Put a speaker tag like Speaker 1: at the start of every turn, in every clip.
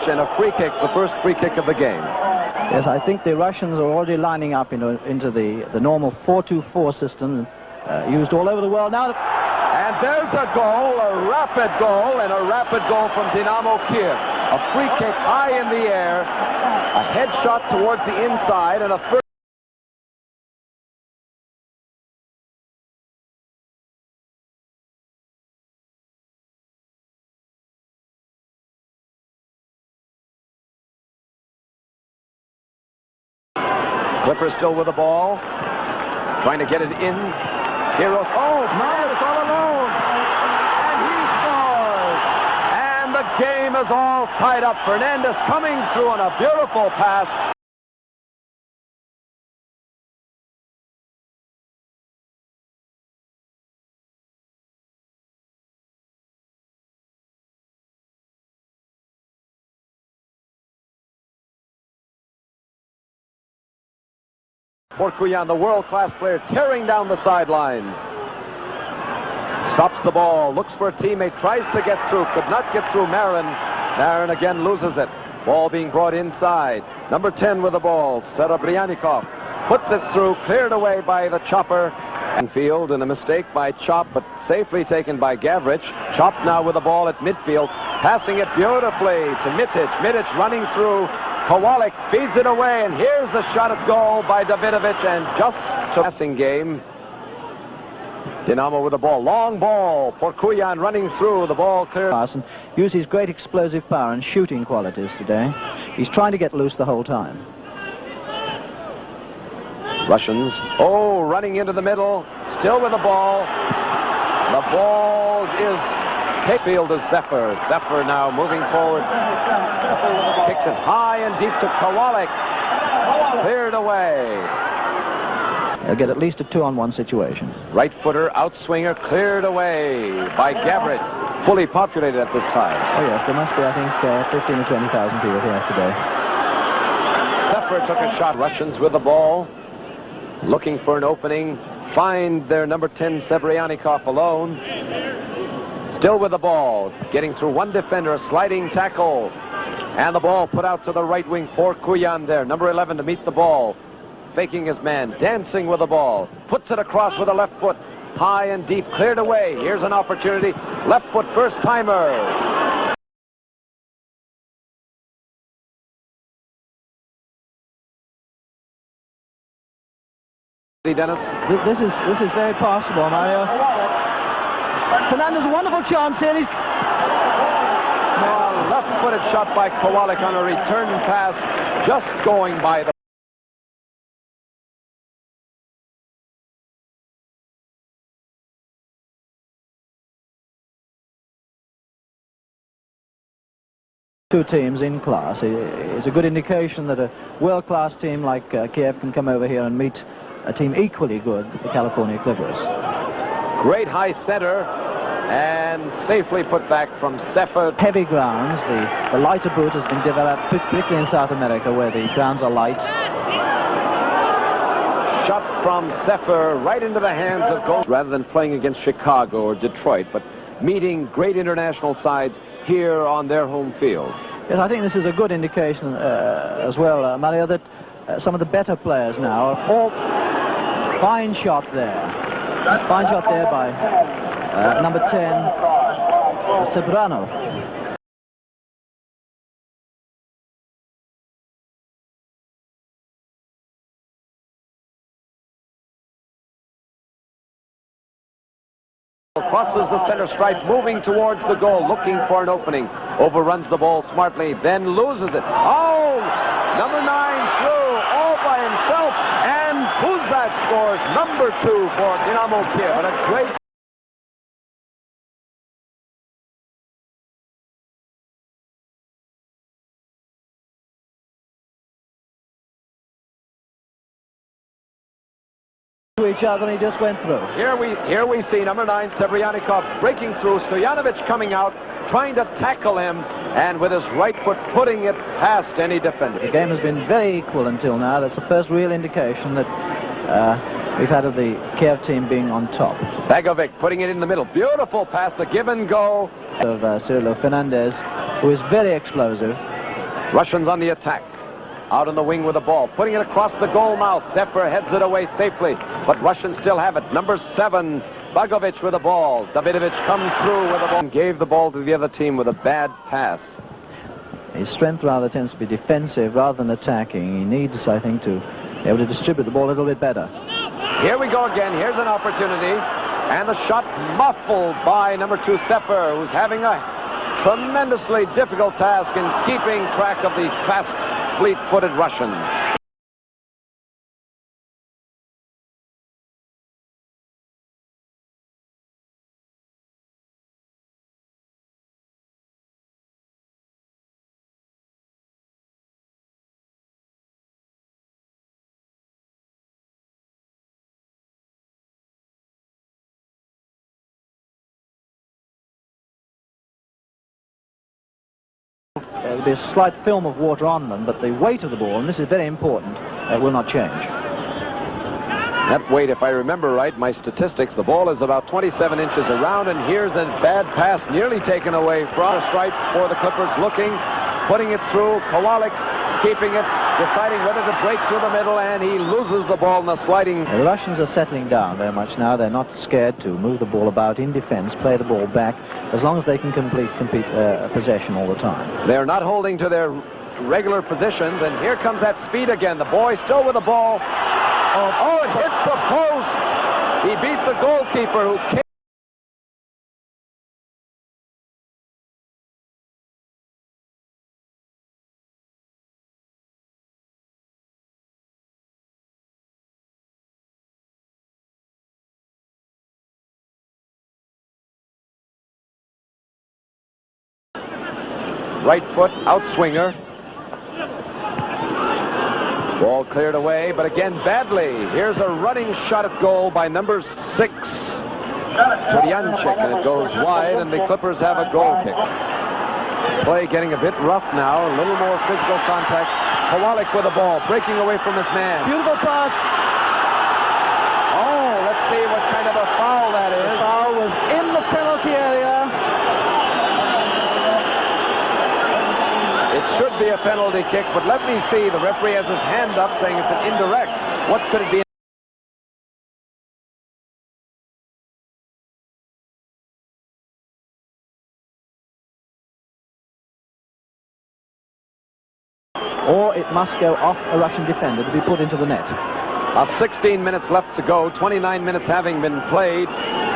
Speaker 1: Puzach and a free kick, the first free kick of the game.
Speaker 2: Yes, I think the Russians are already lining up into the normal 4-2-4 system used all over the world now.
Speaker 1: And there's a goal, a rapid goal, and a rapid goal from Dinámo Kiev. A free kick high in the air, a head shot towards the inside, and a third. Clippers still with the ball, trying to get it in. Heroes, oh, Fernandez all alone, and he scores! And the game is all tied up. Fernandez coming through on a beautiful pass. Porkuyan, the world-class player, tearing down the sidelines. Stops the ball, looks for a teammate, tries to get through, could not get through Marin. Marin again loses it. Ball being brought inside. Number 10 with the ball, Serebryánikov. Puts it through, cleared away by the chopper. And field, and a mistake by Chop, but safely taken by Gavrich. Chop now with the ball at midfield, passing it beautifully to Mitic. Mitic running through. Kowalik feeds it away, and here's the shot at goal by Davidovic, and just to passing game. Dinamo with the ball, long ball. Porkуян running through, the ball clear.
Speaker 2: And use his great explosive power and shooting qualities today. He's trying to get loose the whole time.
Speaker 1: Russians, oh, running into the middle, still with the ball. The ball is take field of Zephyr. Zephyr now moving forward. Kicks it high and deep to Kowalik. Cleared away.
Speaker 2: They'll get at least a 2-on-1 situation.
Speaker 1: Right footer, outswinger, cleared away by Gavrich. Fully populated at this time.
Speaker 2: Oh yes, there must be, I think, 15 or 20,000 people here today.
Speaker 1: Zephyr took a shot. Russians with the ball, looking for an opening. Find their number 10, Serebryánikov, alone. Still with the ball, getting through one defender, a sliding tackle. And the ball put out to the right wing, Porkуян there, number 11 to meet the ball. Faking his man, dancing with the ball. Puts it across with a left foot, high and deep, cleared away. Here's an opportunity, left foot first timer. Dennis.
Speaker 2: This is very possible, Mario. Fernandez, a wonderful chance here. He's
Speaker 1: left-footed shot by Kowalik on a return pass, just going by the.
Speaker 2: Two teams in class. It's a good indication that a world-class team like Kiev can come over here and meet a team equally good, the California Clippers.
Speaker 1: Great high center, and safely put back from Zephyr.
Speaker 2: Heavy grounds, the lighter boot has been developed, particularly in South America where the grounds are light.
Speaker 1: Shot from Zephyr right into the hands of goal. Rather than playing against Chicago or Detroit, but meeting great international sides here on their home field.
Speaker 2: Yes, I think this is a good indication as well, Mario, that some of the better players now are all fine shot there. Fine shot there by number 10, Sebranov.
Speaker 1: Crosses the center stripe, moving towards the goal, looking for an opening. Overruns the ball smartly, then loses it. Oh! Number 9 through, all by himself, and Puzach scores number 2 for Dinámo Kiev. And a great...
Speaker 2: to each other, and he just went through.
Speaker 1: Here we see number 9, Serebryánikov, breaking through. Stojanovic coming out, trying to tackle him, and with his right foot putting it past any defender.
Speaker 2: The game has been very equal until now. That's the first real indication that we've had of the Kiev team being on top.
Speaker 1: Bogovik putting it in the middle. Beautiful pass, the give and go.
Speaker 2: Of Fernandez, who is very explosive.
Speaker 1: Russians on the attack. Out on the wing with the ball, putting it across the goal mouth. Zephyr heads it away safely, but Russians still have it. Number 7, Bogovich with the ball. Davidovich comes through with the ball and gave the ball to the other team with a bad pass.
Speaker 2: His strength rather tends to be defensive rather than attacking. He needs, I think, to be able to distribute the ball a little bit better.
Speaker 1: Here we go again. Here's an opportunity. And the shot muffled by number 2, Zephyr, who's having a tremendously difficult task in keeping track of the fast, fleet-footed Russians.
Speaker 2: There'll be a slight film of water on them, but the weight of the ball, and this is very important, will not change.
Speaker 1: That weight, if I remember right, my statistics, the ball is about 27 inches around, and here's a bad pass nearly taken away from a stripe for the Clippers, looking, putting it through, Kowalik keeping it, deciding whether to break through the middle, and he loses the ball in the sliding.
Speaker 2: The Russians are settling down very much now. They're not scared to move the ball about in defense, play the ball back, as long as they can complete possession all the time.
Speaker 1: They're not holding to their regular positions, and here comes that speed again. The boy still with the ball. Oh, it hits the post. He beat the goalkeeper who kicked. Right foot, outswinger. Ball cleared away, but again badly. Here's a running shot at goal by number 6, Turyanchik, and it goes wide, and the Clippers have a goal kick. Play getting a bit rough now, a little more physical contact. Kowalik with the ball, breaking away from his man.
Speaker 2: Beautiful pass.
Speaker 1: Oh, let's see what kind of a foul that is.
Speaker 2: The foul was in the penalty area.
Speaker 1: It should be a penalty kick, but let me see. The referee has his hand up saying it's an indirect. What could it be?
Speaker 2: Or it must go off a Russian defender to be put into the net.
Speaker 1: About 16 minutes left to go, 29 minutes having been played.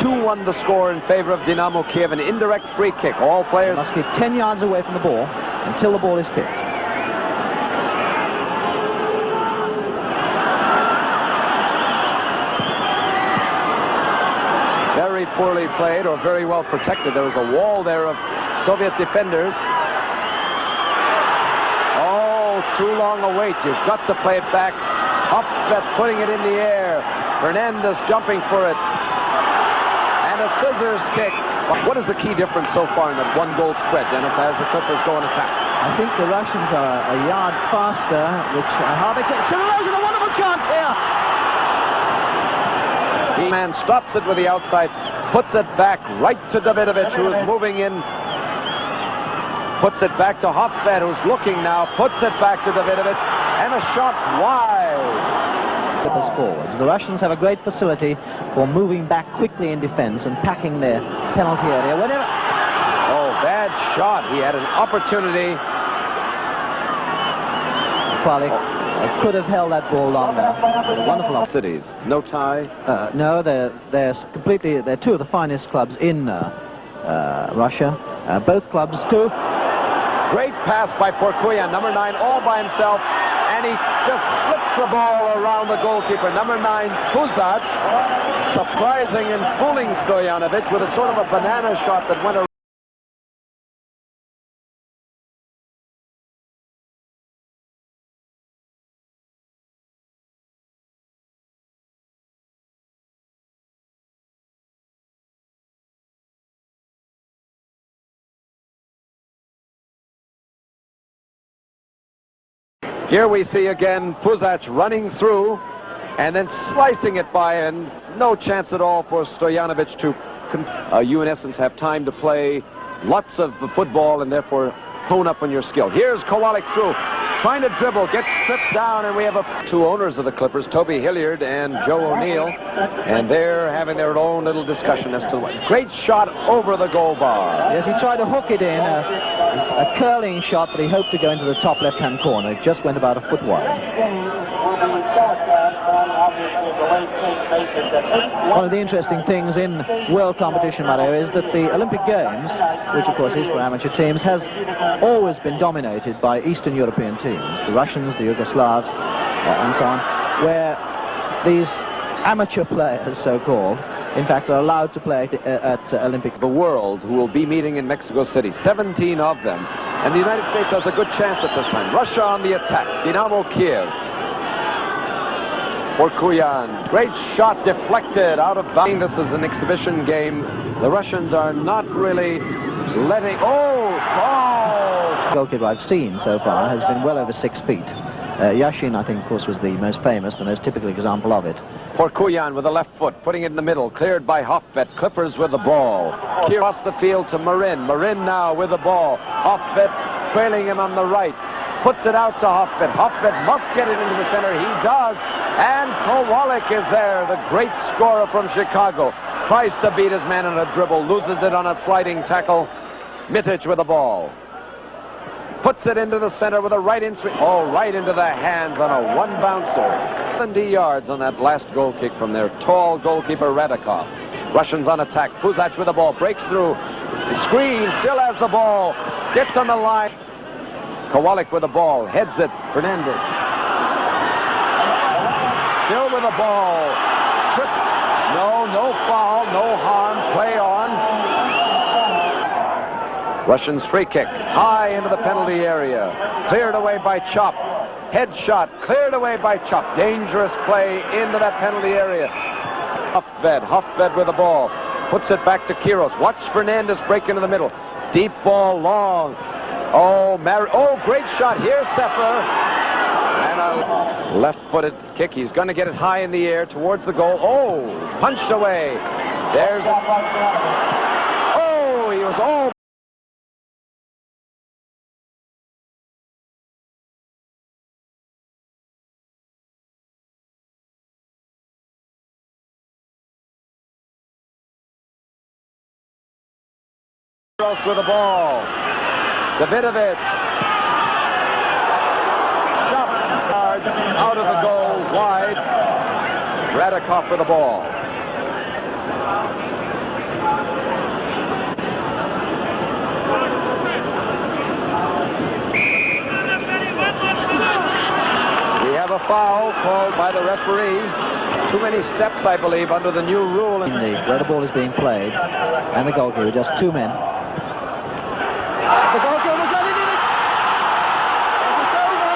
Speaker 1: 2-1 the score in favor of Dinámo Kiev, an indirect free kick. All players
Speaker 2: must keep 10 yards away from the ball until the ball is kicked.
Speaker 1: Very poorly played, or very well protected. There was a wall there of Soviet defenders. Oh, too long a wait. You've got to play it back. Up, putting it in the air. Fernandez jumping for it. And a scissors kick. What is the key difference so far in that one-goal spread, Dennis, as the Clippers go on attack?
Speaker 2: I think the Russians are a yard faster, which how they take. Sirilo's in a wonderful chance here.
Speaker 1: The man stops it with the outside, puts it back right to Davidovich, who is moving in. Puts it back to Hofbad, who's looking now. Puts it back to Davidovich, and a shot wide.
Speaker 2: Forwards. The Russians have a great facility for moving back quickly in defense and packing their penalty area whenever.
Speaker 1: Oh, bad shot. He had an opportunity.
Speaker 2: Well, they could have held that ball longer. A wonderful
Speaker 1: Cities. No tie.
Speaker 2: No, they're completely. They're two of the finest clubs in Russia. Both clubs too.
Speaker 1: Great pass by Porkuyan, number 9, all by himself. And he just slips the ball around the goalkeeper. Number 9, Puzach, surprising and fooling Stoyanovich with a sort of a banana shot that went around. Here we see again Puzach running through and then slicing it by, and no chance at all for Stoyanovich to, you in essence have time to play lots of football and therefore hone up on your skill. Here's Kowalik through, trying to dribble, gets tripped down, and we have two owners of the Clippers, Toby Hilliard and Joe O'Neill, and they're having their own little discussion as to what. Great shot over the goal bar.
Speaker 2: Yes, he tried to hook it in, a curling shot, but he hoped to go into the top left-hand corner. It just went about a foot wide. One of the interesting things in world competition, Mario, is that the Olympic Games, which of course is for amateur teams, has always been dominated by Eastern European teams, the Russians, the Yugoslavs, and so on, where these amateur players, so-called, in fact, are allowed to play at Olympic.
Speaker 1: The world who will be meeting in Mexico City, 17 of them, and the United States has a good chance at this time. Russia on the attack, Dinaмо Kiev. Porkuyan, great shot deflected out of bounds. This is an exhibition game. The Russians are not really letting,
Speaker 2: The goalkeeper I've seen so far has been well over 6 feet. Yashin, I think, of course, was the most famous, the most typical example of it.
Speaker 1: Porkuyan with the left foot, putting it in the middle, cleared by Hoffet. Clippers with the ball. Across the field to Marin. Marin now with the ball. Hoffet trailing him on the right. Puts it out to Hoffet. Hoffet must get it into the center. He does. And Kowalik is there, the great scorer from Chicago. Tries to beat his man in a dribble, loses it on a sliding tackle. Mitic with the ball. Puts it into the center with a right in swing. Oh, right into the hands on a one bouncer. 70 yards on that last goal kick from their tall goalkeeper Rudakov. Russians on attack. Puzach with the ball, breaks through. Screen, still has the ball. Gets on the line. Kowalik with the ball, heads it. Fernandez. Still with the ball. Tripped. No foul, no harm. Play on. Russians free kick. High into the penalty area. Cleared away by Chop. Head shot. Cleared away by Chop. Dangerous play into that penalty area. Hoffed with the ball. Puts it back to Kiros. Watch Fernandez break into the middle. Deep ball, long. Oh, great shot. Here's Sepper. And a left-footed kick. He's going to get it high in the air towards the goal. Oh, punched away. There's... Oh, he was all... with the ball. Davidovich. Shot yards out of the goal, wide. Rudakov for the ball. We have a foul called by the referee. Too many steps, I believe, under the new rule.
Speaker 2: Where the ball is being played, and the goalkeeper, just two men. The goalkeeper was letting it. It's over.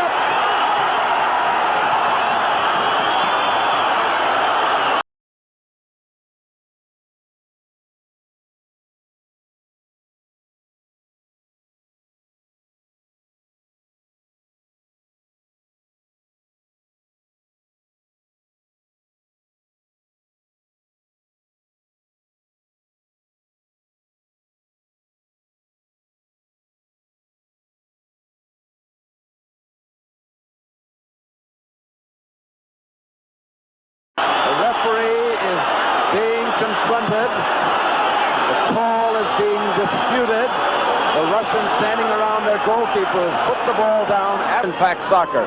Speaker 1: Confronted. The call is being disputed. The Russians standing around their goalkeepers put the ball down. Impact soccer.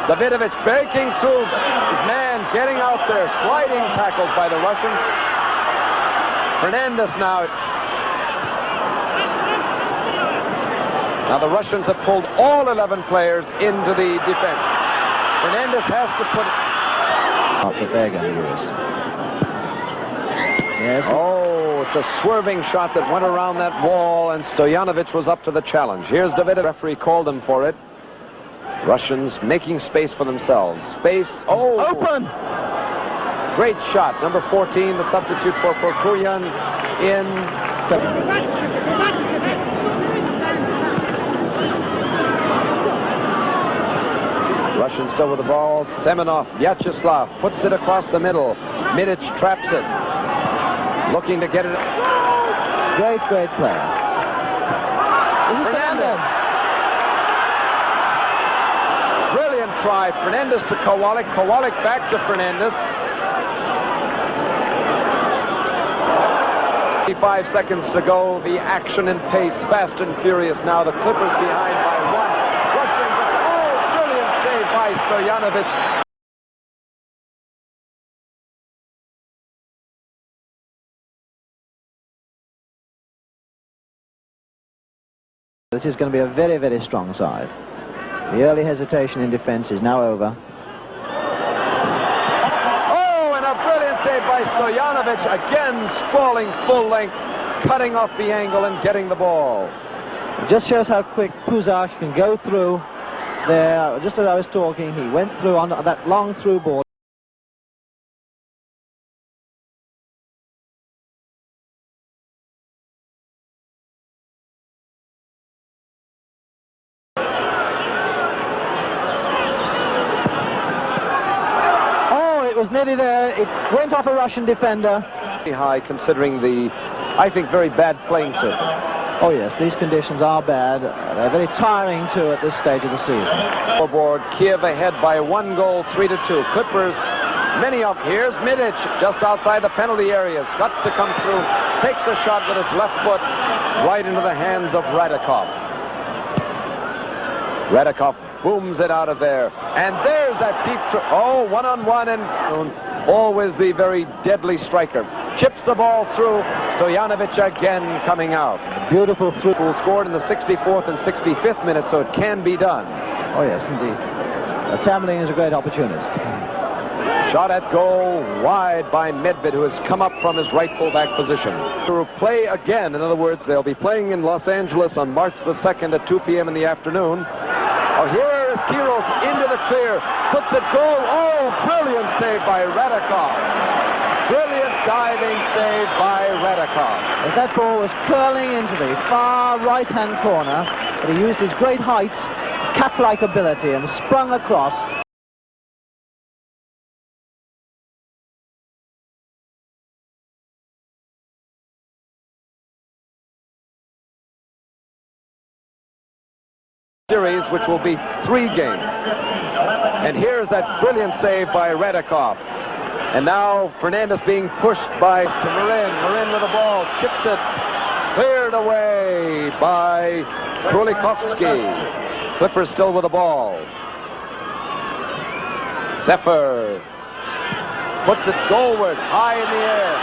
Speaker 1: Davidovich breaking through his man, getting out there, sliding tackles by the Russians. Fernandez now. Now the Russians have pulled all 11 players into the defense. Fernandez has to put...
Speaker 2: Not that they're going to use. Yes.
Speaker 1: Oh, it's a swerving shot that went around that wall, and Stojanovic was up to the challenge. Here's Davidovich. The referee called him for it. Russians making space for themselves. Space. Oh!
Speaker 2: Open!
Speaker 1: Great shot. Number 14, the substitute for Porkurian in 7. Russians still with the ball. Semenov, Vyacheslav puts it across the middle. Mitic traps it. Looking to get it.
Speaker 2: Great play. This is Fernandez.
Speaker 1: try. Fernandez to Kowalik. Kowalik back to Fernandez. 5 seconds to go. The action and pace, fast and furious now. The Clippers behind by one. Rushing. Oh, brilliant save by Stojanovic.
Speaker 2: This is going to be a very, very strong side. The early hesitation in defense is now over.
Speaker 1: Oh, and a brilliant save by Stojanovic. Again, sprawling full length, cutting off the angle and getting the ball.
Speaker 2: It just shows how quick Puzach can go through there. Just as I was talking, he went through on that long through ball. Was nearly there. It went off a Russian defender.
Speaker 1: High considering the, I think, very bad playing surface.
Speaker 2: Oh yes, these conditions are bad. They're very tiring too at this stage of the season.
Speaker 1: Scoreboard, Kiev ahead by 1 goal, 3-2. Clippers, many of, here's Medic, just outside the penalty area. Got to come through, takes a shot with his left foot, right into the hands of Rudakov. Rudakov booms it out of there, and there's that deep one-on-one, and always the very deadly striker. Chips the ball through. Stojanovic again coming out.
Speaker 2: Beautiful through.
Speaker 1: Scored in the 64th and 65th minute, so it can be done.
Speaker 2: Oh yes, indeed. Tamlin is a great opportunist.
Speaker 1: Shot at goal, wide by Medved, who has come up from his right fullback position. To play again, in other words, they'll be playing in Los Angeles on March the 2nd at 2 p.m. in the afternoon. Oh, here is Kiros into the clear, puts it goal. Oh, brilliant save by Rudakov. Brilliant diving save by Rudakov.
Speaker 2: As that ball was curling into the far right-hand corner, but he used his great height, cat-like ability, and sprung across.
Speaker 1: Series, which will be 3 games. And here's that brilliant save by Rudakov. And now Fernandez being pushed by to Marin. Marin with the ball, chips it, cleared away by Krulikoski. Clippers still with the ball. Zephyr puts it goalward, high in the air.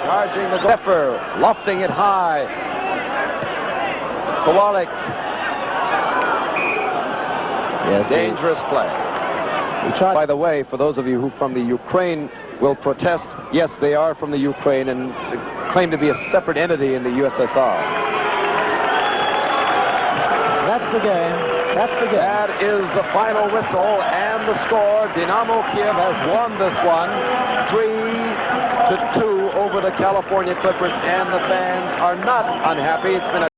Speaker 1: Charging the Zephyr, lofting it high. Kowalik.
Speaker 2: Yes,
Speaker 1: dangerous play. By the way, for those of you who from the Ukraine will protest, yes, they are from the Ukraine and claim to be a separate entity in the USSR.
Speaker 2: That's the game. That's the game.
Speaker 1: That is the final whistle and the score. Dinámo Kiev has won this one 3-2 over the California Clippers, and the fans are not unhappy. It's been a